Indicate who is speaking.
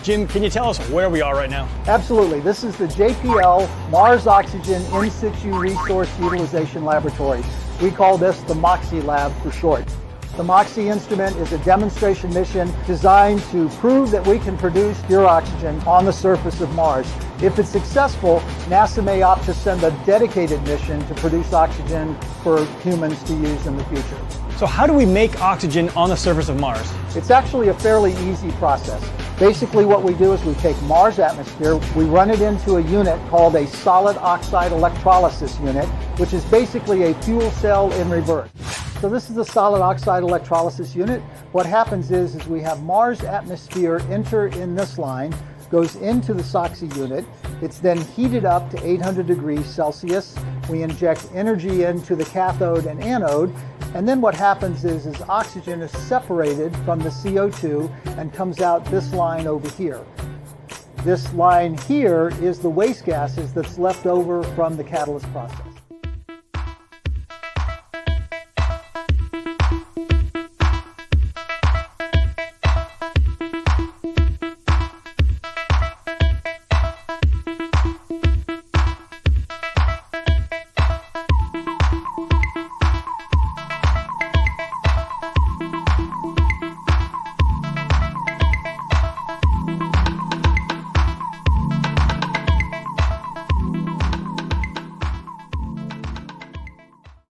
Speaker 1: Jim, can you tell us where we are right now?
Speaker 2: Absolutely. This is the JPL Mars Oxygen In-Situ Resource Utilization Laboratory. We call this the MOXIE lab for short. The MOXIE instrument is a demonstration mission designed to prove that we can produce pure oxygen on the surface of Mars. If it's successful, NASA may opt to send a dedicated mission to produce oxygen for humans to use in the future.
Speaker 1: So how do we make oxygen on the surface of Mars?
Speaker 2: It's actually a fairly easy process. Basically what we do is we take Mars atmosphere, we run it into a unit called a solid oxide electrolysis unit, which is basically a fuel cell in reverse. So this is the solid oxide electrolysis unit. What happens is we have Mars atmosphere enter in this line, goes into the SOXY unit. It's then heated up to 800 degrees Celsius. We inject energy into the cathode and anode. And then what happens is oxygen is separated from the CO2 and comes out this line over here. This line here is the waste gases that's left over from the catalyst process.